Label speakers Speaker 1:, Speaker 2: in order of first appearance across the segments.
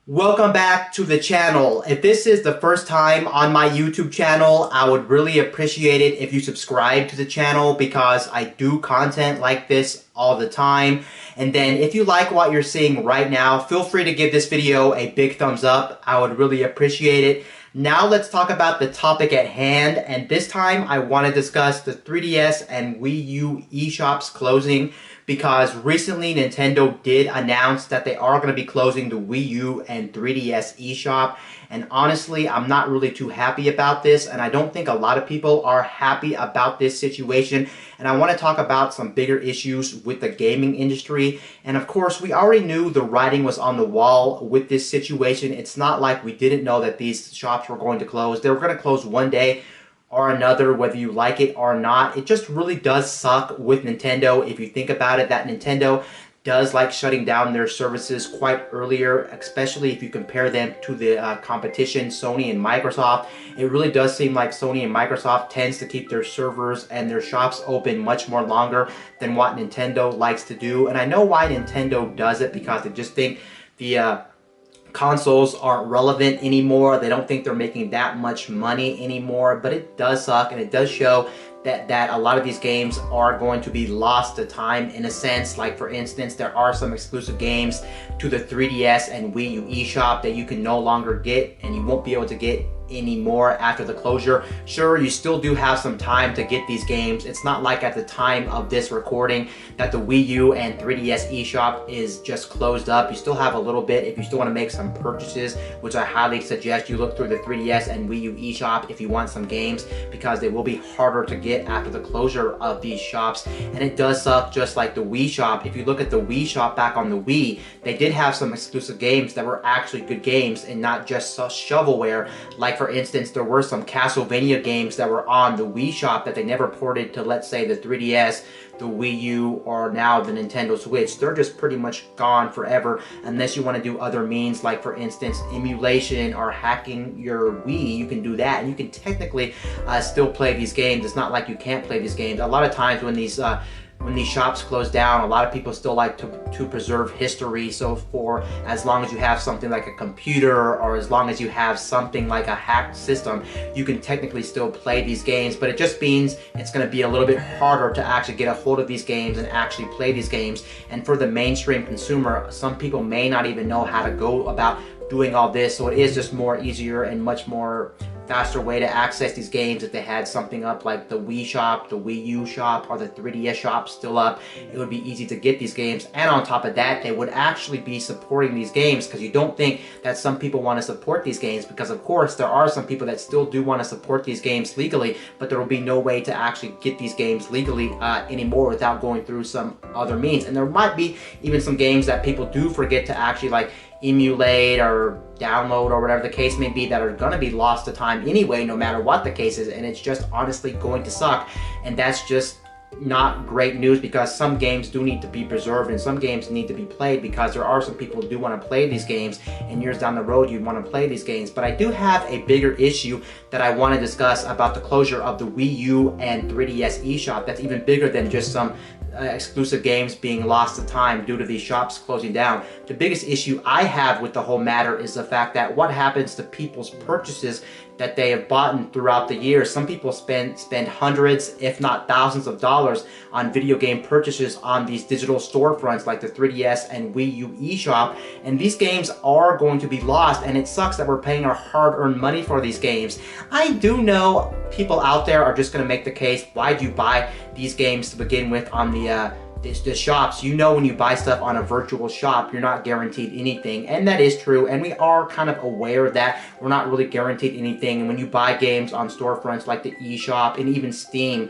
Speaker 1: Welcome back to the channel. If this is the first time on my YouTube channel, I would really appreciate it if you subscribe to the channel because I do content like this all the time. And then if you like what you're seeing right now, feel free to give this video a big thumbs up. I would really appreciate it. Now let's talk about the topic at hand, and this time I want to discuss the 3DS and Wii U eShops closing because recently Nintendo did announce that they are going to be closing the Wii U and 3DS eShop, and honestly I'm not really too happy about this, and I don't think a lot of people are happy about this situation, and I want to talk about some bigger issues with the gaming industry. And of course, we already knew the writing was on the wall with this situation. It's not like we didn't know that these shops were going to close. They were going to close one day or another, whether you like it or not. It just really does suck with Nintendo. If you think about it, that Nintendo does like shutting down their services quite earlier, especially if you compare them to the competition, Sony and Microsoft. It really does seem like Sony and Microsoft tends to keep their servers and their shops open much more longer than what Nintendo likes to do. And I know why Nintendo does it, because they just think the consoles aren't relevant anymore. They don't think they're making that much money anymore, but it does suck, and it does show that a lot of these games are going to be lost to time in a sense. Like for instance, there are some exclusive games to the 3DS and Wii U eShop that you can no longer get, and you won't be able to get anymore after the closure. Sure, you still do have some time to get these games. It's not like at the time of this recording that the Wii U and 3DS eShop is just closed up. You still have a little bit if you still want to make some purchases, which I highly suggest you look through the 3DS and Wii U eShop if you want some games, because they will be harder to get after the closure of these shops. And it does suck, just like the Wii shop. If you look at the Wii shop back on the Wii, they did have some exclusive games that were actually good games and not just shovelware. Like for instance, there were some Castlevania games that were on the Wii shop that they never ported to, let's say, the 3DS, the Wii U, or now the Nintendo Switch. They're just pretty much gone forever unless you want to do other means, like for instance emulation or hacking your Wii. You can do that, and you can technically still play these games. It's not like you can't play these games. A lot of times when these shops close down, a lot of people still like to preserve history. So for as long as you have something like a computer, or as long as you have something like a hacked system, you can technically still play these games. But it just means it's going to be a little bit harder to actually get a hold of these games and actually play these games. And for the mainstream consumer, some people may not even know how to go about doing all this. So it is just more easier and much more faster way to access these games. If they had something up like the Wii shop, the Wii U shop, or the 3DS shop still up, it would be easy to get these games. And on top of that, they would actually be supporting these games, because you don't think that some people want to support these games, because of course there are some people that still do want to support these games legally, but there will be no way to actually get these games legally anymore without going through some other means. And there might be even some games that people do forget to actually like emulate or download, or whatever the case may be, that are going to be lost to time anyway, no matter what the case is. And it's just honestly going to suck, and that's just not great news, because some games do need to be preserved and some games need to be played, because there are some people who do want to play these games, and years down the road you want to play these games. But I do have a bigger issue that I want to discuss about the closure of the Wii U and 3DS eShop. That's even bigger than just some exclusive games being lost to time due to these shops closing down. The biggest issue I have with the whole matter is the fact that what happens to people's purchases that they have bought throughout the years. Some people spend hundreds, if not thousands of dollars on video game purchases on these digital storefronts like the 3DS and Wii U eShop, and these games are going to be lost, and it sucks that we're paying our hard-earned money for these games. I do know people out there are just going to make the case, why'd you buy these games to begin with on the shops? You know, when you buy stuff on a virtual shop, you're not guaranteed anything, and that is true, and we are kind of aware that we're not really guaranteed anything. And when you buy games on storefronts like the eShop and even Steam,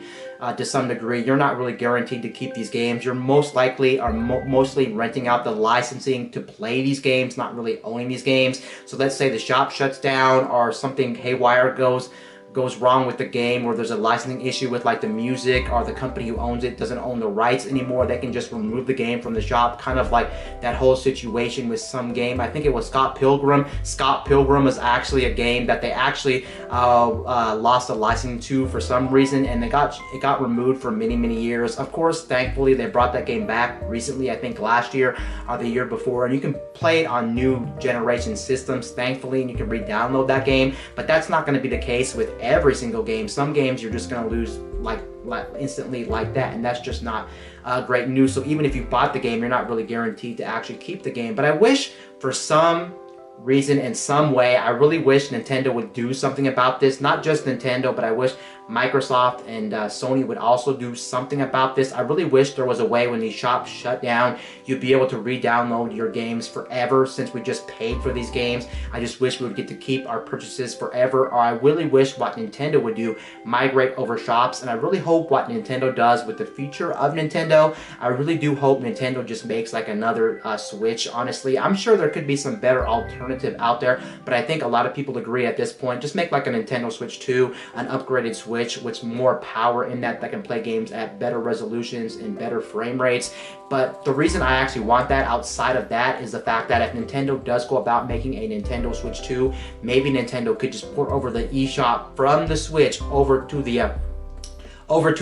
Speaker 1: to some degree, you're not really guaranteed to keep these games. You're most likely are mostly renting out the licensing to play these games, not really owning these games. So let's say the shop shuts down or something haywire goes goes wrong with the game, or there's a licensing issue with like the music, or the company who owns it doesn't own the rights anymore, they can just remove the game from the shop, kind of like that whole situation with some game. I think it was Scott Pilgrim. Scott Pilgrim was actually a game that they actually lost a license to for some reason, and it got removed for many years. Of course, thankfully they brought that game back recently, I think last year or the year before, and you can play it on new generation systems, thankfully, and you can re-download that game. But that's not going to be the case with every single game. Some games you're just going to lose like instantly like that, and that's just not great news. So even if you bought the game, you're not really guaranteed to actually keep the game. But I wish for some reason, in some way, I really wish Nintendo would do something about this. Not just Nintendo, but I wish Microsoft and Sony would also do something about this. I really wish there was a way when these shops shut down, you'd be able to re-download your games forever, since we just paid for these games. I just wish we would get to keep our purchases forever. Or I really wish what Nintendo would do, migrate over shops. And I really hope what Nintendo does with the future of Nintendo, I really do hope Nintendo just makes like another Switch. Honestly, I'm sure there could be some better alternative out there, but I think a lot of people agree at this point, just make like a Nintendo Switch 2, an upgraded Switch with more power in that can play games at better resolutions and better frame rates. But the reason I actually want that outside of that is the fact that if Nintendo does go about making a Nintendo Switch 2, maybe Nintendo could just port over the eShop from the Switch over to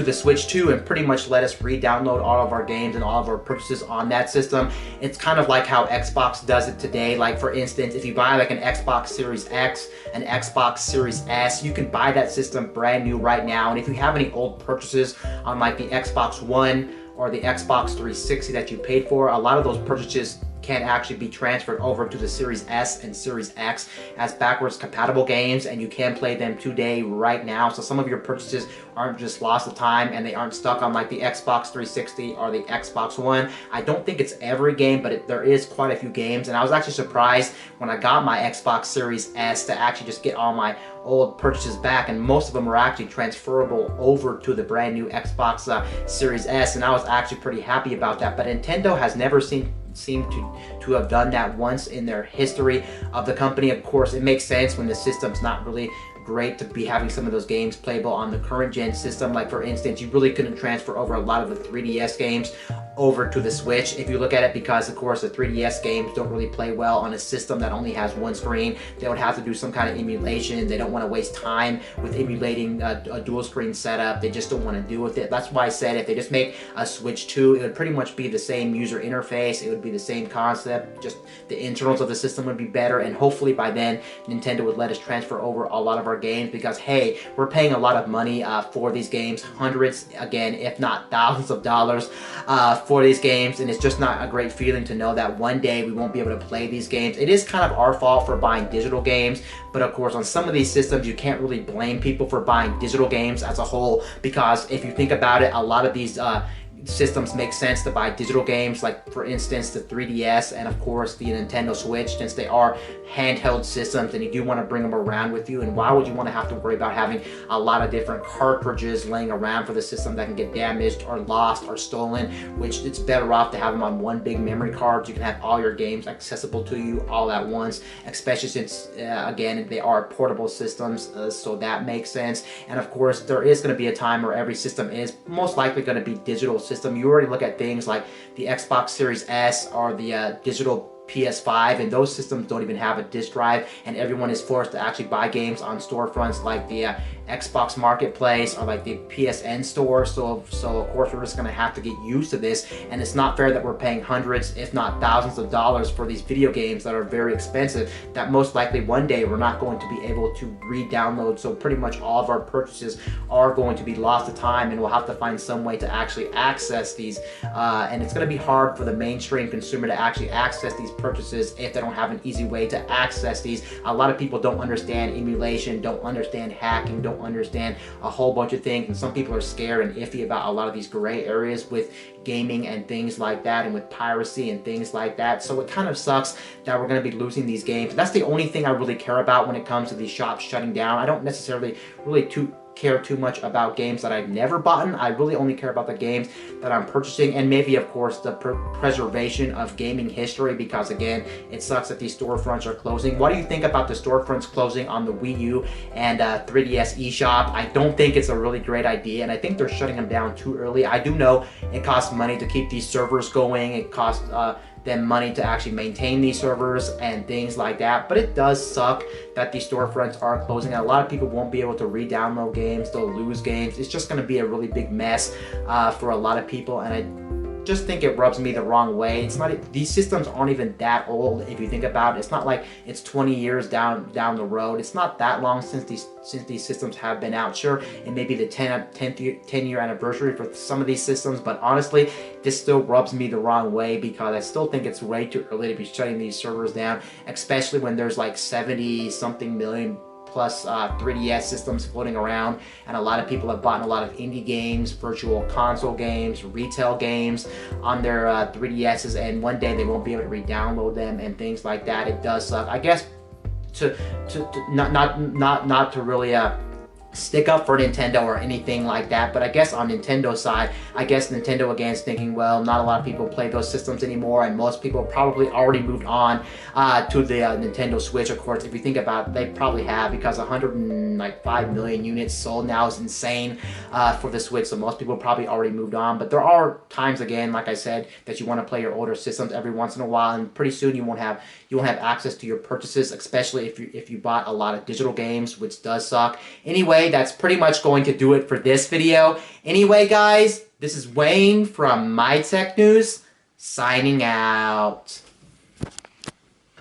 Speaker 1: the Switch 2 and pretty much let us re-download all of our games and all of our purchases on that system. It's kind of like how Xbox does it today. Like for instance, if you buy like an Xbox Series X, an Xbox Series S, you can buy that system brand new right now. And if you have any old purchases on like the Xbox One or the Xbox 360 that you paid for, a lot of those purchases can actually be transferred over to the Series S and Series X as backwards compatible games, and you can play them today right now. So some of your purchases aren't just lost of time and they aren't stuck on like the Xbox 360 or the Xbox One. I don't think it's every game, but there is quite a few games, and I was actually surprised when I got my Xbox Series S to actually just get all my old purchases back, and most of them were actually transferable over to the brand new Xbox Series S, and I was actually pretty happy about that. But Nintendo has never seemed to have done that once in their history of the company. Of course, it makes sense when the system's not really great to be having some of those games playable on the current gen system. Like for instance, you really couldn't transfer over a lot of the 3DS games over to the Switch if you look at it, because of course the 3DS games don't really play well on a system that only has one screen. They would have to do some kind of emulation. They don't want to waste time with emulating a dual screen setup. They just don't want to deal with it. That's why I said if they just make a Switch 2, it would pretty much be the same user interface. It would be the same concept, just the internals of the system would be better, and hopefully by then Nintendo would let us transfer over a lot of our games, because hey, we're paying a lot of money for these games, hundreds, again, if not thousands of dollars for these games, and it's just not a great feeling to know that one day we won't be able to play these games. It is kind of our fault for buying digital games, but of course on some of these systems you can't really blame people for buying digital games as a whole, because if you think about it, a lot of these systems make sense to buy digital games, like for instance the 3DS and of course the Nintendo Switch, since they are handheld systems and you do want to bring them around with you. And why would you want to have to worry about having a lot of different cartridges laying around for the system that can get damaged or lost or stolen, which it's better off to have them on one big memory card. You can have all your games accessible to you all at once, especially since again they are portable systems, so that makes sense. And of course there is going to be a time where every system is most likely going to be digital system. You already look at things like the Xbox Series S or the digital PS5, and those systems don't even have a disc drive, and everyone is forced to actually buy games on storefronts like the Xbox Marketplace or like the PSN store. So of course we're just going to have to get used to this, and it's not fair that we're paying hundreds if not thousands of dollars for these video games that are very expensive, that most likely one day we're not going to be able to re-download. So pretty much all of our purchases are going to be lost to time, and we'll have to find some way to actually access these, and it's going to be hard for the mainstream consumer to actually access these purchases if they don't have an easy way to access these. A lot of people don't understand emulation, don't understand hacking, don't understand a whole bunch of things, and some people are scared and iffy about a lot of these gray areas with gaming and things like that, and with piracy and things like that. So it kind of sucks that we're going to be losing these games. That's the only thing I really care about when it comes to these shops shutting down. I don't necessarily really care too much about games that I've never bought. I really only care about the games that I'm purchasing, and maybe of course the preservation of gaming history, because again, it sucks that these storefronts are closing. What do you think about the storefronts closing on the Wii U and 3DS Eshop? I don't think it's a really great idea, and I think they're shutting them down too early. I do know it costs money to keep these servers going. It costs them money to actually maintain these servers and things like that, but it does suck that these storefronts are closing, and a lot of people won't be able to re-download games. They'll lose games. It's just going to be a really big mess for a lot of people, and I just think it rubs me the wrong way. It's not, these systems aren't even that old if you think about it. It's not like it's 20 years down the road. It's not that long since these systems have been out. Sure, it may be the 10 year anniversary for some of these systems, but honestly, this still rubs me the wrong way, because I still think it's way too early to be shutting these servers down, especially when there's like 70 something million plus 3DS systems floating around, and a lot of people have bought a lot of indie games, virtual console games, retail games on their 3DSs, and one day they won't be able to re-download them and things like that. It does suck. I guess to not to really stick up for Nintendo or anything like that, but I guess on Nintendo's side, I guess Nintendo again is thinking, well, not a lot of people play those systems anymore, and most people probably already moved on to the Nintendo Switch. Of course, if you think about it, they probably have, because 105 million units sold now is insane for the Switch, so most people probably already moved on. But there are times, again, like I said, that you want to play your older systems every once in a while, and pretty soon you won't have access to your purchases, especially if you bought a lot of digital games, which does suck. Anyway, that's pretty much going to do it for this video. Anyway, guys, this is Wayne from My Tech News, signing out.